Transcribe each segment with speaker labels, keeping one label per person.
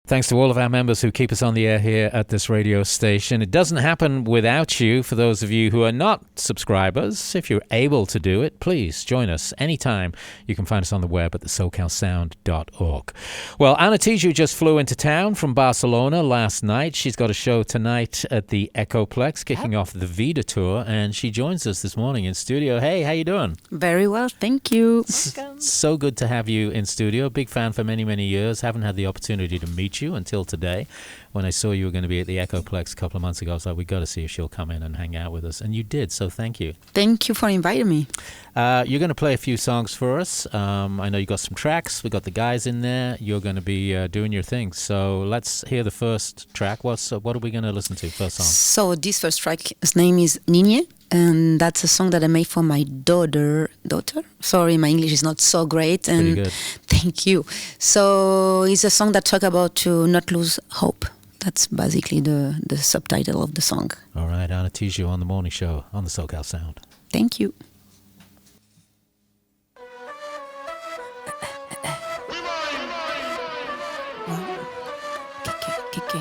Speaker 1: Thanks to all of our members who keep us on the air here at this radio station. It doesn't happen without you. For those of you who are not subscribers, if you're able to do it, please join us anytime. You can find us on the web at thesocalsound.org. Well, Ana Tijoux just flew into town from Barcelona last night. She's got a show tonight at the Echoplex, kicking off the Vida Tour, and she joins us this morning in studio. Hey, how you doing?
Speaker 2: Very well, thank you.
Speaker 1: So good to have you in studio. Big fan for many, many years. Haven't had the opportunity to meet you until today. When I saw you were going to be at the Echoplex a couple of months ago, I was like, we got to see if she'll come in and hang out with us. And you did, so thank you.
Speaker 2: Thank you for inviting me.
Speaker 1: You're going to play a few songs for us. I know you got some tracks. We got the guys in there. You're going to be doing your thing. So let's hear the first track. What are we going to listen to? First song.
Speaker 2: So this first track's name is Niñe, and that's a song that I made for my daughter. Sorry, my English is not so great. And
Speaker 1: pretty good.
Speaker 2: Thank you. So it's a song that talks about to not lose hope. That's basically the subtitle of the song.
Speaker 1: All right, Ana Tijoux on the morning show on the SoCal Sound.
Speaker 2: Thank you. ¿Qué?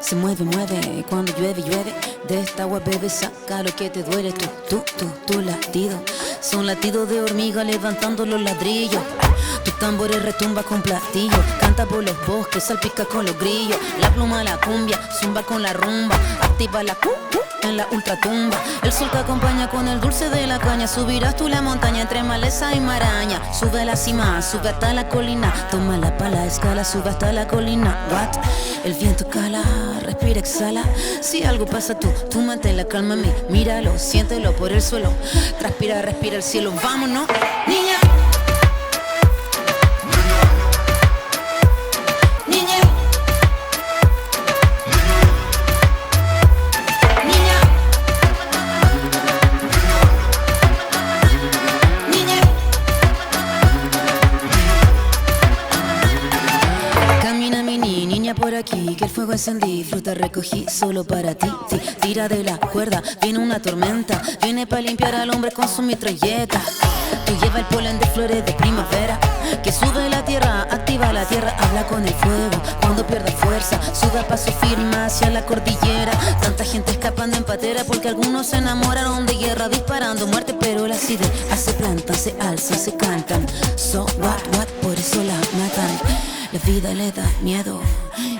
Speaker 2: Se mueve cuando llueve. De esta agua bebe, saca lo que te duele. Tu latido. Son latidos de hormiga levantando los ladrillos. Tu tambor retumba con platillo. Canta por los bosques, salpica con los grillos. La pluma, la cumbia, zumba con la rumba. Activa la en la ultratumba. El sol te acompaña con el dulce de la caña. Subirás tú la montaña entre maleza y maraña. Sube a la cima, sube hasta la colina. Toma la pala, escala, sube hasta la colina. What? El viento cala, respira, exhala. Si algo pasa tú mantén la calma en mí. Míralo, siéntelo por el suelo. Transpira, respira el cielo. Vámonos, niña. Por aquí, que el fuego encendí, fruta recogí solo para ti. Tira de la cuerda, viene una tormenta, viene para limpiar al hombre con su metralleta. Tú lleva el polen de flores de primavera, que sube la tierra, activa la tierra, habla con el fuego. Cuando pierda fuerza, sube a paso firme hacia la cordillera. Tanta gente escapando en patera porque algunos se enamoraron de guerra, disparando muerte, pero las ideas se plantan, se alzan, se cantan. So what, por eso la matan. La vida le da miedo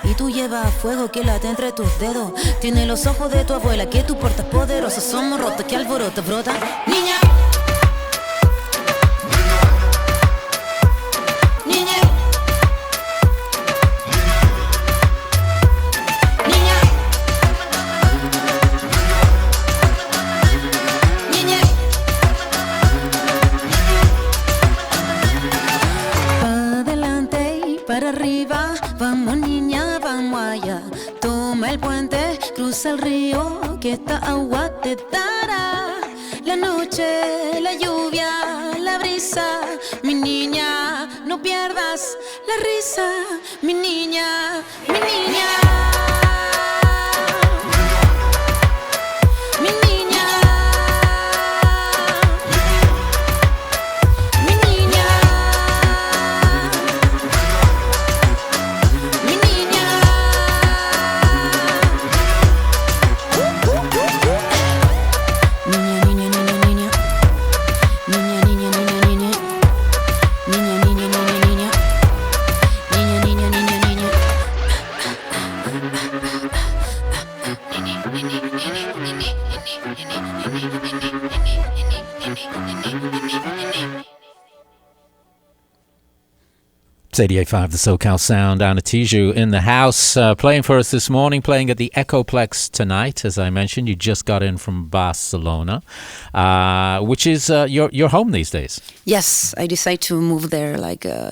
Speaker 2: y tú llevas fuego que late entre tus dedos. Tiene los ojos de tu abuela que tú portas poderosa. Somos rotos que alborota, brota. Niña. El río que esta agua te dará. La noche, la lluvia, la brisa. Mi niña, no pierdas la risa. Mi niña, mi niña.
Speaker 1: It's 88.5 the SoCal Sound. Ana Tijoux in the house, playing for us this morning, playing at the Echoplex tonight. As I mentioned, you just got in from Barcelona, which is your home these days.
Speaker 2: Yes, I decided to move there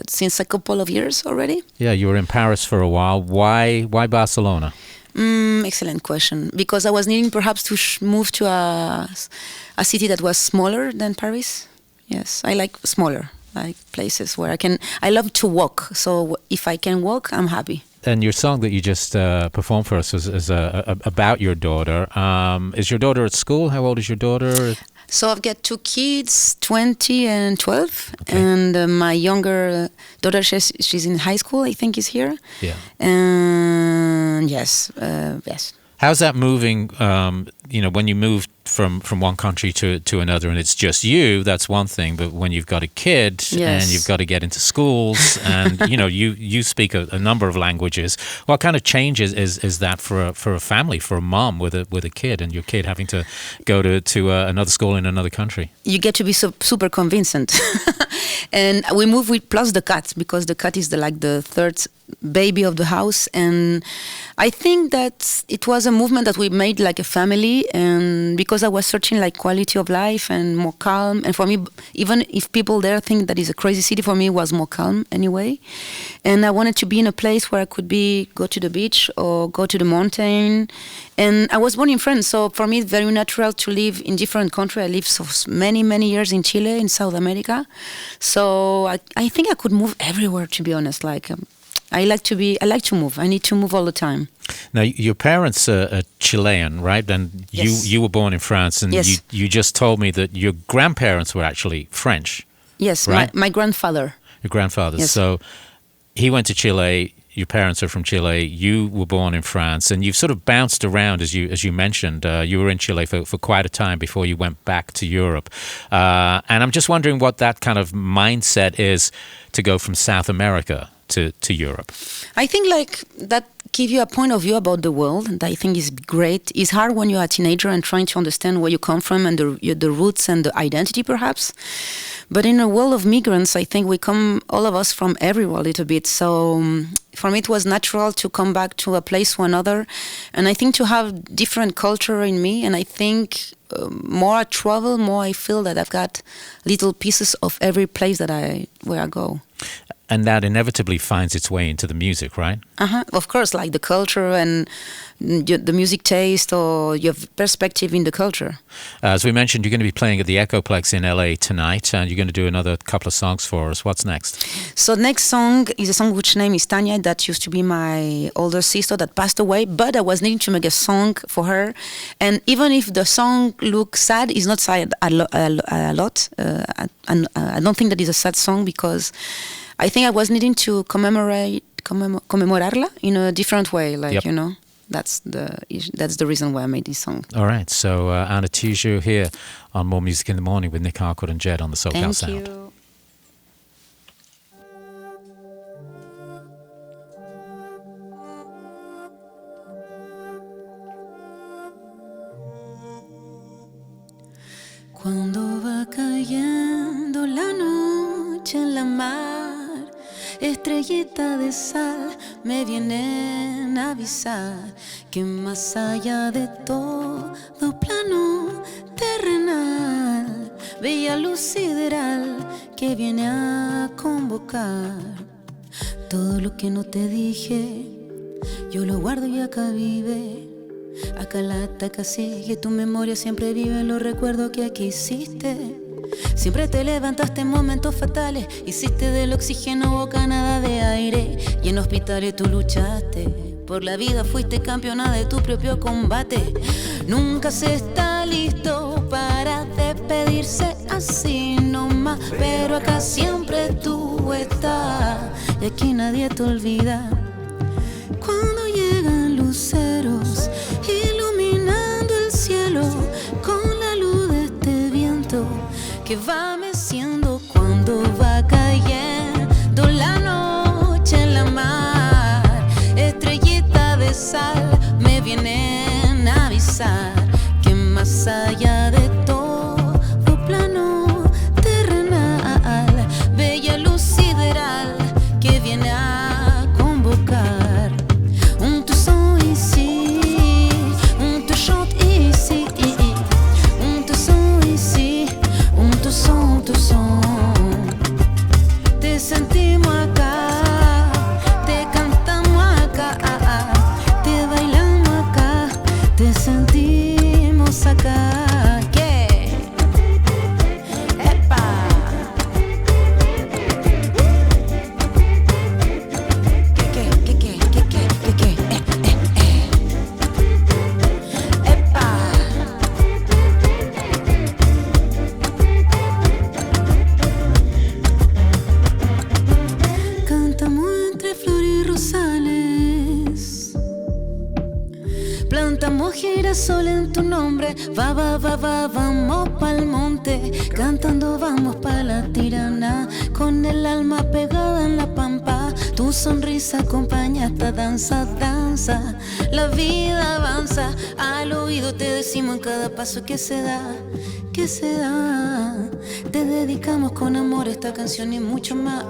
Speaker 2: since a couple of years already.
Speaker 1: Yeah, you were in Paris for a while. Why Barcelona?
Speaker 2: Excellent question. Because I was needing perhaps to move to a city that was smaller than Paris. Yes, I like smaller. Like places where I love to walk. So if I can walk, I'm happy.
Speaker 1: And your song that you just performed for us is about your daughter. Is your daughter at school? How old is your daughter?
Speaker 2: So I've got 2 kids, 20 and 12.
Speaker 1: Okay.
Speaker 2: And my younger daughter, she's in high school, I think, is here.
Speaker 1: Yeah.
Speaker 2: And yes.
Speaker 1: How's that moving? When you move from one country to another, and it's just you, that's one thing. But when you've got a kid and you've got to get into schools, and you speak a number of languages, what kind of changes is that for a family, for a mom with a kid, and your kid having to go to another school in another country?
Speaker 2: You get to be super convincing. And we move with plus the cat, because the cat is the third baby of the house. And I think that it was a movement that we made like a family, and because I was searching like quality of life and more calm. And for me, even if people there think that it's a crazy city, for me it was more calm anyway. And I wanted to be in a place where I could go to the beach or go to the mountain. And I was born in France, so for me it's very natural to live in different countries. I lived for many years in Chile, in South America. So I think I could move everywhere, to be honest. I like to move. I need to move all the time.
Speaker 1: Now, your parents are Chilean, right? And
Speaker 2: Yes.
Speaker 1: you were born in France, and
Speaker 2: Yes.
Speaker 1: you just told me that your grandparents were actually French.
Speaker 2: Yes,
Speaker 1: right?
Speaker 2: my grandfather.
Speaker 1: Your grandfather.
Speaker 2: Yes.
Speaker 1: So he went to Chile. Your parents are from Chile. You were born in France, and you've sort of bounced around, as you mentioned. You were in Chile for quite a time before you went back to Europe. And I'm just wondering what that kind of mindset is to go from South America to Europe.
Speaker 2: I think that give you a point of view about the world, and I think is great. It's hard when you're a teenager and trying to understand where you come from and the roots and the identity, perhaps. But in a world of migrants, I think we come, all of us, from everywhere a little bit. So for me, it was natural to come back to a place or another. And I think to have different culture in me. And I think more I travel, more I feel that I've got little pieces of every place where I go.
Speaker 1: And that inevitably finds its way into the music, right?
Speaker 2: Of course, like the culture and the music taste, or your perspective in the culture.
Speaker 1: As we mentioned, you're going to be playing at the Echoplex in LA tonight, and you're going to do another couple of songs for us. What's next?
Speaker 2: So next song is a song which name is Tanya, that used to be my older sister that passed away, but I was needing to make a song for her. And even if the song looks sad, it's not sad a lot. I don't think that is a sad song, because I think I was needing to commemorarla in a different way, That's the reason why I made this song.
Speaker 1: All right, so Anna Tijoux here on More Music in the Morning with Nick Harcourt and Jed on the SoCal Sound.
Speaker 2: Thank you. Cuando va cayendo la noche en la mar, estrellita de sal me vienen a avisar que más allá de todo plano terrenal, bella luz sideral que viene a convocar. Todo lo que no te dije, yo lo guardo y acá vive. Acá la taca sigue, tu memoria siempre vive en los recuerdos que aquí hiciste. Siempre te levantaste en momentos fatales, hiciste del oxígeno bocanada de aire. Y en hospitales tú luchaste, por la vida fuiste campeona de tu propio combate. Nunca se está listo para despedirse así nomás, pero acá siempre tú estás y aquí nadie te olvida. Cuando llegan luceros iluminando el cielo con la luz de este viento que va meciendo, cuando va cayendo la noche en la mar, estrellita de sal me vienen a avisar que más allá de todo plano terrenal, bella luz sideral que viene a convocar. On te sent ici, on te chante ici, on te sent ici, on te sent, te sentimos acá, te cantamos acá, te bailamos acá, te sentimos acá. sol en tu nombre. Va, vamos pa'l monte. Cantando vamos pa' la tirana. Con el alma pegada en la pampa. Tu sonrisa acompaña esta danza, danza. La vida avanza. Al oído te decimos en cada paso que se da. Que se da. Te dedicamos con amor esta canción y mucho más.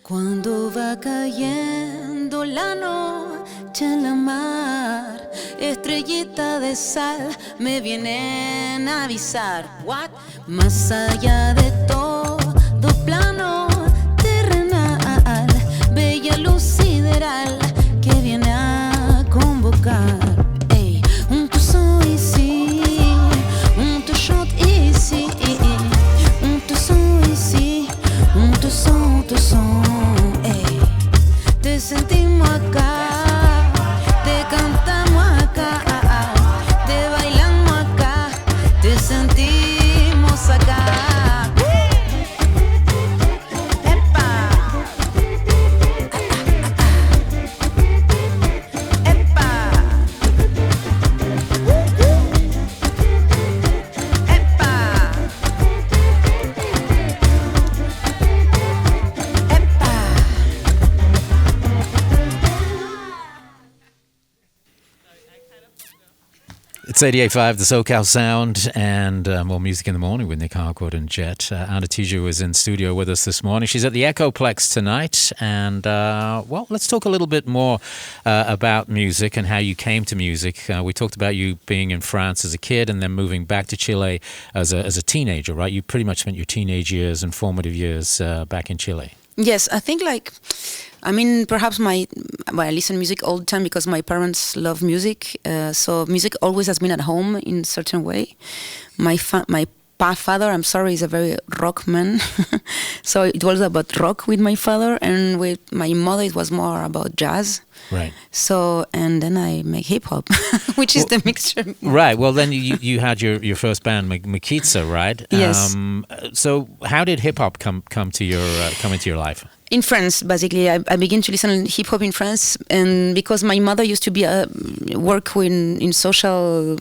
Speaker 2: Cuando va cayendo la noche en la mar, estrellita de sal me vienen a avisar. What? Más allá de todo plano terrenal, bella luz sideral que viene a convocar. Ey, un tuzo ici, un tushot ici, un tuzo ici, un tuzo, ey. Te sentimos acá, te cantamos acá, te bailamos acá, te sentimos acá.
Speaker 1: It's 88.5, the SoCal Sound, and more music in the morning with Nick Harcourt and Jet. Ana Tijoux is in studio with us this morning. She's at the Echoplex tonight, and, well, let's talk a little bit more about music and how you came to music. We talked about you being in France as a kid and then moving back to Chile as a teenager, right? You pretty much spent your teenage years and formative years back in Chile.
Speaker 2: Yes, I think perhaps I listen to music all the time because my parents love music. So music always has been at home in a certain way. My father, I'm sorry, is a very rock man. So it was about rock with my father, and with my mother it was more about jazz.
Speaker 1: Right.
Speaker 2: So, and then I make hip hop, which is the mixture.
Speaker 1: Right. Well, then you had your first band, Makitza, right?
Speaker 2: Yes.
Speaker 1: So how did hip hop come into your life?
Speaker 2: In France, basically, I began to listen to hip hop in France, and because my mother used to be work in social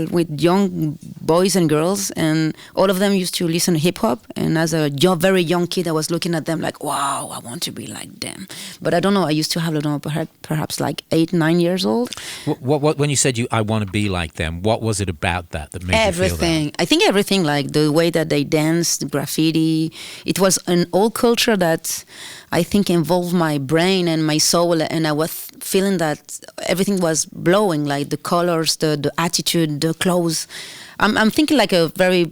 Speaker 2: with young boys and girls, and all of them used to listen to hip hop. And as a very young kid, I was looking at them like, wow, I want to be like them. But I don't know. I used to have, I don't know, perhaps like 8-9 years old.
Speaker 1: What when you said I want to be like them? What was it about that made you feel that?
Speaker 2: I think everything, like the way that they danced, the graffiti. It was an old culture that I think involved my brain and my soul, and I was feeling that everything was blowing, like the colors, the attitude, the clothes. I'm thinking like a very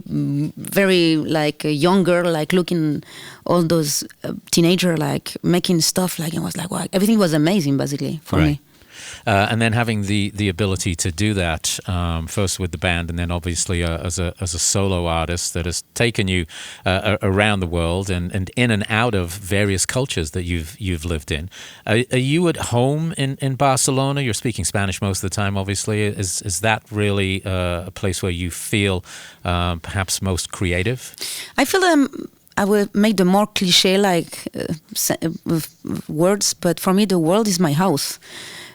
Speaker 2: like a young girl, like looking all those teenager like making stuff, like it was like, wow, everything was amazing basically for me.
Speaker 1: And then having the ability to do that, first with the band, and then obviously as a solo artist that has taken you around the world and in and out of various cultures that you've lived in. Are you at home in Barcelona? You're speaking Spanish most of the time, obviously. Is that really a place where you feel perhaps most creative? I feel
Speaker 2: I will make the more cliche like words, but for me the world is my house.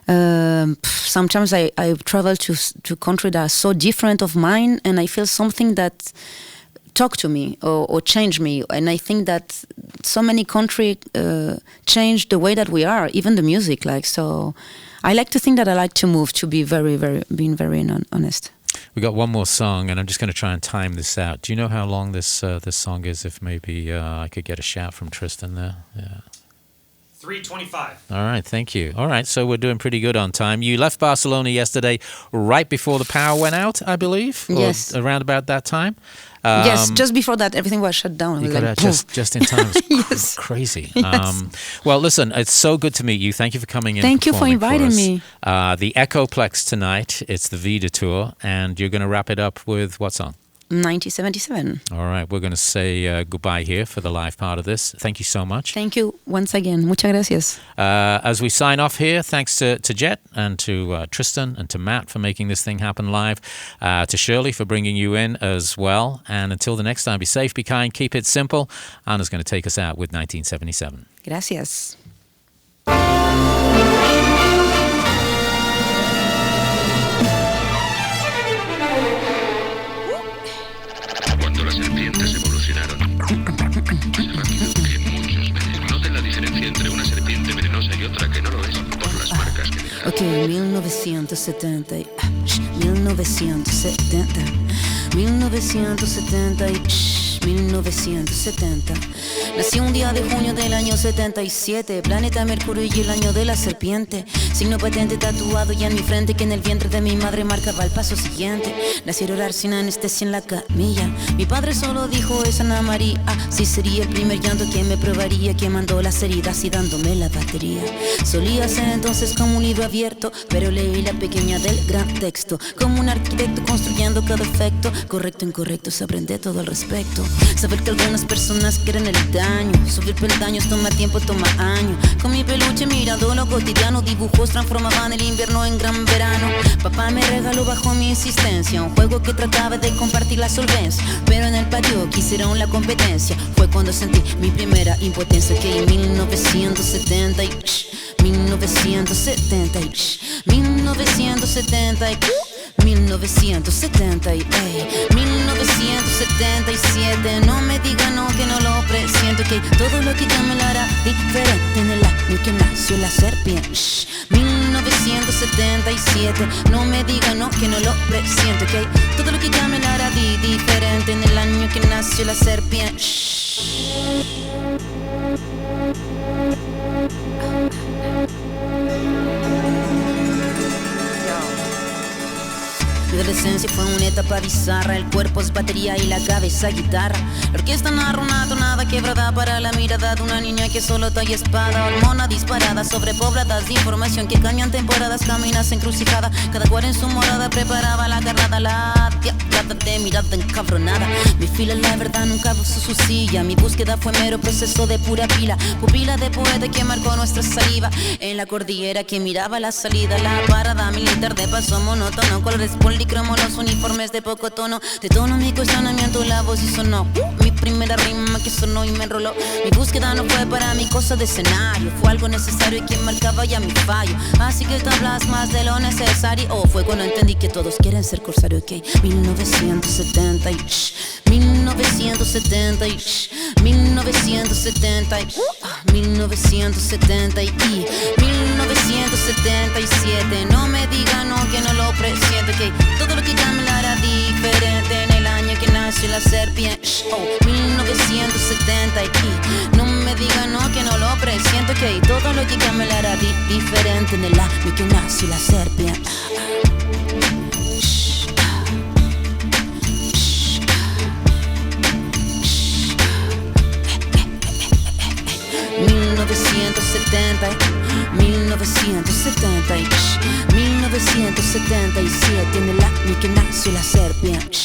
Speaker 2: Sometimes I travel to countries that are so different of mine, and I feel something that talk to me or change me. And I think that so many countries change the way that we are, even the music. Like, so I like to think that I like to move, to be being very honest.
Speaker 1: We got one more song, and I'm just going to try and time this out. Do you know how long this song is? If maybe I could get a shout from Tristan there. Yeah.
Speaker 3: 3:25.
Speaker 1: All right, thank you. All right, so we're doing pretty good on time. You left Barcelona yesterday right before the power went out, I believe?
Speaker 2: Yes.
Speaker 1: Or around about that time?
Speaker 2: Yes, just before that, everything was shut down.
Speaker 1: You got out just in time.
Speaker 2: Yes.
Speaker 1: Crazy.
Speaker 2: Yes.
Speaker 1: Well, listen, it's so good to meet you. Thank you for coming in.
Speaker 2: Thank you for inviting me.
Speaker 1: The Echoplex tonight, it's the Vida Tour, and you're going to wrap it up with what song?
Speaker 2: 1977.
Speaker 1: All right, we're going to say goodbye here for the live part of this. Thank you so much.
Speaker 2: Thank you once again. Muchas gracias.
Speaker 1: As we sign off here, thanks to Jet and to Tristan and to Matt for making this thing happen live, to Shirley for bringing you in as well. And until the next time, be safe, be kind, keep it simple. Anna's going to take us out with 1977.
Speaker 2: Gracias. 1970, 1970, 1970, 1970. Nací un día de junio del año 77, planeta Mercurio y el año de la serpiente. Signo patente tatuado ya en mi frente, que en el vientre de mi madre marcaba el paso siguiente. Nací a orar sin anestesia en la camilla. Mi padre solo dijo es Ana María. Sí, sería el primer llanto que me probaría, quemando las heridas y dándome la batería. Solía ser entonces como un libro abierto, pero leí la pequeña del gran texto. Como un arquitecto construyendo cada efecto. Correcto, incorrecto, se aprende todo al respecto. Saber que algunas personas quieren el daño. Subir peldaños toma tiempo, toma años. Con mi peluche mirando lo cotidiano, dibujos transformaban el invierno en gran verano. Papá me regaló bajo mi insistencia un juego que trataba de compartir la solvencia, pero en el patio quisieron la competencia. Fue cuando sentí mi primera impotencia, que en 1970 1970 1970 1970 1977. No me diga no, que no lo presiento, que todo lo que cambia lo hará diferente en el año que nació la serpiente. 1977. No me diga no, que no lo presiento, que todo lo que cambia lo hará diferente en el año que nació la serpiente. Mi adolescencia fue una etapa bizarra. El cuerpo es batería y la cabeza guitarra. La orquesta narra una tonada quebrada para la mirada de una niña que solo trae espada. Hormona disparada, sobrepobladas de información que cambian temporadas, caminas encrucijada. Cada cual en su morada preparaba la carnada. La diablada de mirada encabronada. Mi fila la verdad nunca usó su silla. Mi búsqueda fue mero proceso de pura pila. Pupila de poeta que marcó nuestra saliva. En la cordillera que miraba la salida. La parada militar de paso monótono. Colores policromo, los uniformes de poco tono. De tono mi cuestionamiento, la voz y sonó. Mi primera rima que sonó y me enroló. Mi búsqueda no fue para mi cosa de escenario. Fue algo necesario y que marcaba ya mi fallo. Así que te hablas más de lo necesario. Oh, fue cuando entendí que todos quieren ser corsarios. Ok, 1970 1970 1970 1970 y 1977. No me diga no, que no lo presiento, que todo lo que cambia lo hará diferente en el año que nació la serpiente. Oh, 1970 y no me diga no, que no lo presiento, que todo lo que cambia lo hará diferente en el año que nació la serpiente. 1970, 1970, 1977 en el año que nació la serpiente.